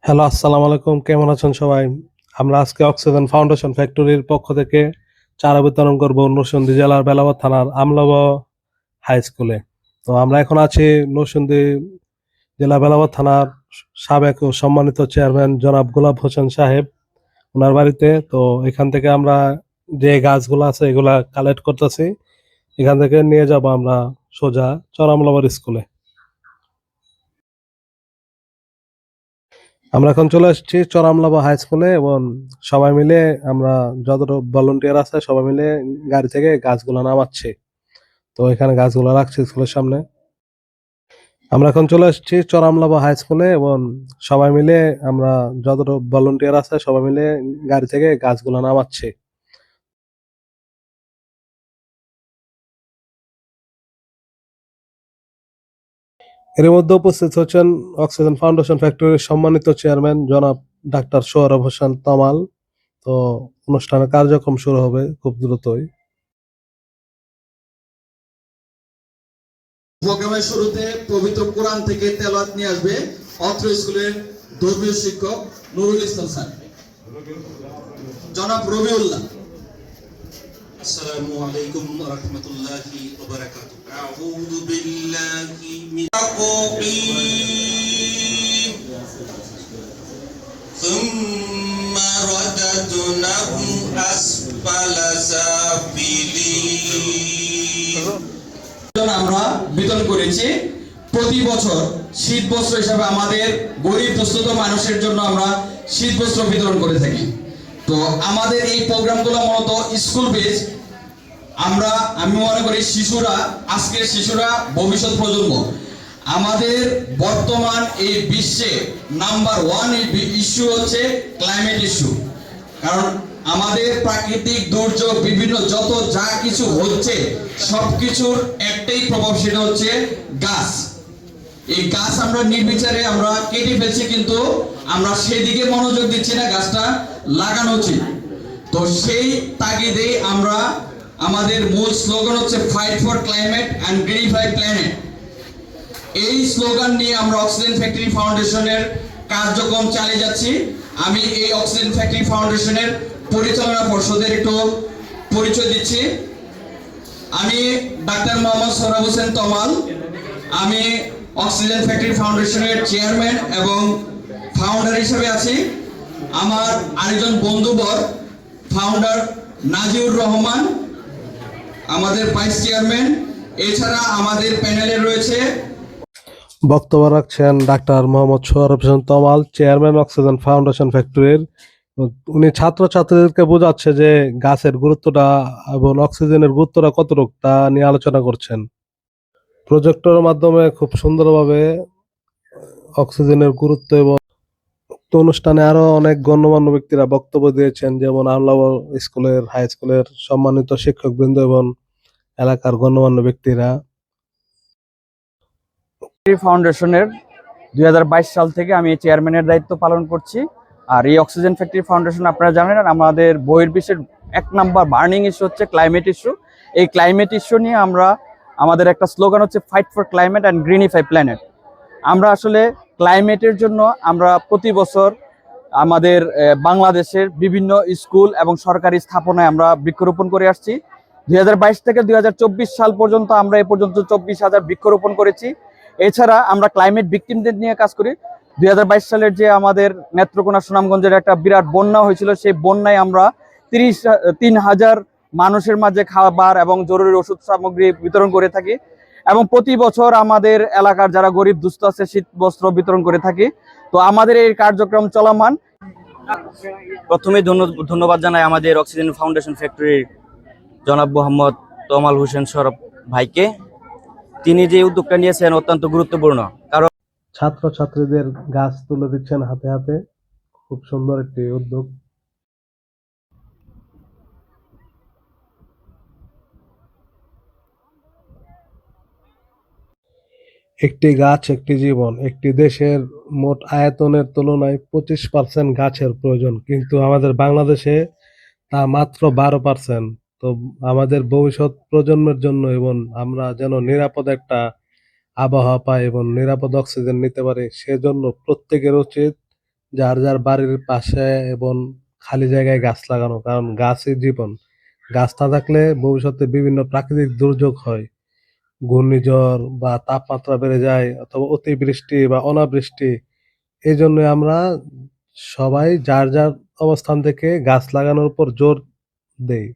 Hello, আসসালামু আলাইকুম। কেমন আছেন সবাই? আমরা আজকে অক্সিজেন ফাউন্ডেশন ফ্যাক্টরির পক্ষ থেকে চারা বিতরণ করব নরসিংদী জেলার বেলাবর থানার আমলাব হাই স্কুলে। তো আমরা এখন আছি নরসিংদী জেলা বেলাবর থানার সাবেক ও সম্মানিত চেয়ারম্যান জনাব গোলাপ হোসেন সাহেব ওনার বাড়িতে। তো এখান থেকে আমরা যে গাছগুলো আছে এগুলা কালেক্ট করতেছি। এখান থেকে নিয়ে যাব আমরা সোজা চরামলাবর স্কুলে। আমরা এখন চলে এসেছি চরামলাবা হাই স্কুলে এবং সবাই মিলে আমরা যত ভলান্টিয়ার আছে সবাই মিলে গাড়ি থেকে গাছগুলো নামাচ্ছি। তো এখানে গাছগুলো রাখছি স্কুলের সামনে। আমরা এখন চলে এসেছি চরামলাবা হাই স্কুলে এবং সবাই মিলে আমরা যত ভলান্টিয়ার আছে সবাই মিলে গাড়ি থেকে গাছগুলো নামাচ্ছি। এর মধ্যে উপস্থিত হচ্ছেন অক্সিজেন ফাউন্ডেশন ফ্যাক্টরির সম্মানিত চেয়ারম্যান জনাব ডাক্তার সোহরাব হোসেন তমাল। তো অনুষ্ঠানের কার্যক্রম শুরু হবে খুব দ্রুতই। প্রোগ্রামের শুরুতে পবিত্র কোরআন থেকে তেলাওয়াত নিয়ে আসবে অত্র স্কুলের ধর্মীয় শিক্ষক নুরুল ইসলাম স্যার। জনাব রবিউল্লাহ। আসসালামু আলাইকুম ওয়া রাহমাতুল্লাহি ওয়া বারাকাতুহু। আউযু বিল্লাহি মিনাশ শাইতানির সুম্মা রাদাদনাহু আসফালা সাফিলিন। আমরা বিতরণ করেছি প্রতি বছর শীত বস্ত্র হিসাবে আমাদের গরিব দুস্থ মানুষের জন্য আমরা শীত বস্ত্র বিতরণ করে থাকি। তো আমাদের এই প্রোগ্রামগুলো মূলত স্কুল বেস। আমি মনে করি আজকের শিশুরা ভবিষ্যৎ প্রজন্ম। আমাদের বর্তমান এই বিশ্বে নাম্বার 1 ইস্যু হচ্ছে ক্লাইমেট ইস্যু। কারণ আমাদের প্রাকৃতিক দুর্যোগ বিভিন্ন যত যা কিছু হচ্ছে সবকিছুর একটাই প্রভাব, সেটা হচ্ছে গাছ। এই গাছ আমরা নির্বিচারে আমরা কেটে ফেলছি, কিন্তু আমরা সেদিকে মনোযোগ দিচ্ছি না, গাছটা লাগানো উচিত। তো সেই তাগিদে আমরা আমাদের মূল স্লোগান হচ্ছে fight for climate and গ্রিনিফাই planet. এই স্লোগান নিয়ে আমরা অক্সিজেন ফ্যাক্টরি ফাউন্ডেশনের কার্যক্রম চালিয়ে যাচ্ছি। আমি এই অক্সিজেন ফ্যাক্টরি ফাউন্ডেশনের পরিচালনা পর্ষদের একটু পরিচয় দিচ্ছি। আমি ডাক্তার মোহাম্মদ সোহরাব হোসেন তমাল। আমি অক্সিজেন ফ্যাক্টরি ফাউন্ডেশনের চেয়ারম্যান এবং ফাউন্ডার হিসেবে আছি। আমার আরেকজন বন্ধুবর ফাউন্ডার নাজিউর রহমান, আমাদের ভাইস চেয়ারম্যান। এছাড়া আমাদের প্যানেলে রয়েছে বক্তব্য রাখছেন ডাক্তার মোহাম্মদ সোহরাব হোসেন তমাল, চেয়ারম্যান অক্সিজেন ফাউন্ডেশন ফ্যাক্টরির। উনি ছাত্রছাত্রীদেরকে বোঝাচ্ছে যে গাছের গুরুত্বটা এবং অক্সিজেনের গুরুত্বটা কতটুকু তা নিয়ে আলোচনা করছেন। প্রজেক্টরের মাধ্যমে খুব সুন্দরভাবে অক্সিজেনের গুরুত্ব এবং উক্ত অনুষ্ঠানে আরো অনেক গণ্যমান্য ব্যক্তিরা বক্তব্য দিয়েছেন, যেমন আমলাবর স্কুলের হাই স্কুলের সম্মানিত শিক্ষকবৃন্দ এবং এলাকার গণ্যমান্য ব্যক্তিরা। ফাউন্ডেশনের 2022 সাল থেকে আমি চেয়ারম্যানের দায়িত্ব পালন করছি। আর এই অক্সিজেন ফ্যাক্টরি ফাউন্ডেশন আপনারা জানেন আমাদের বহির্বিশ্বের 1 নাম্বার বার্নিং ইস্যু হচ্ছে ক্লাইমেট ইস্যু। এই ক্লাইমেট ইস্যু নিয়ে আমাদের একটা স্লোগান হচ্ছে fight for climate and গ্রিনিফাই planet. আমরা আসলে ক্লাইমেটের জন্য আমরা প্রতি বছর আমাদের বাংলাদেশের বিভিন্ন স্কুল এবং সরকারি স্থাপনায় আমরা বৃক্ষরোপণ করে আসছি। 2022 থেকে 2024 সাল পর্যন্ত আমরা এ পর্যন্ত 24,000 বৃক্ষরোপণ করেছি। এছাড়া আমরা ক্লাইমেট ভিকটিমদের নিয়ে কাজ করি। 2022 সালের যে আমাদের নেত্রকোনা সুনামগঞ্জের একটা বিরাট বন্যা হয়েছিল, সেই বন্যায় আমরা 3,000 মানুষের মাঝে খাবার এবং জরুরি ওষুধ সামগ্রী বিতরণ করে থাকি। এবং প্রতি বছর আমাদের এলাকার যারা গরিব দুস্থ আছে শীত বস্ত্র বিতরণ করে থাকি। তো আমাদের এই কার্যক্রম চলমান। প্রথমে ধন্যবাদ জানাই আমাদের অক্সিজেন ফাউন্ডেশন ফ্যাক্টরির জনাব মোহাম্মদ তমাল হোসেন সরব ভাইকে। তিনি যে উদ্যোগটা নিয়েছেন অত্যন্ত গুরুত্বপূর্ণ, কারণ ছাত্রছাত্রীদের গাছ তুলে দিচ্ছেন হাতে হাতে, খুব সুন্দর একটি উদ্যোগ। একটি গাছ একটি জীবন। একটি দেশের মোট আয়তনের তুলনায় 25% গাছের প্রয়োজন, কিন্তু আমাদের বাংলাদেশে তা মাত্র 12%। তো আমাদের ভবিষ্যৎ প্রজন্মের জন্য এবং আমরা যেন নিরাপদ একটা আবহাওয়া পাই এবং নিরাপদ অক্সিজেন নিতে পারি, সেজন্য প্রত্যেকের উচিত যার যার বাড়ির পাশে এবং খালি জায়গায় গাছ লাগানো, কারণ গাছই জীবন। গাছ না থাকলে ভবিষ্যতে বিভিন্ন প্রাকৃতিক দুর্যোগ হয়, ঘূর্ণিঝড় বা তাপমাত্রা বেড়ে যায় অথবা অতিবৃষ্টি বা অনাবৃষ্টি। এই জন্য আমরা সবাই যার যার অবস্থান থেকে গাছ লাগানোর উপর জোর দেই।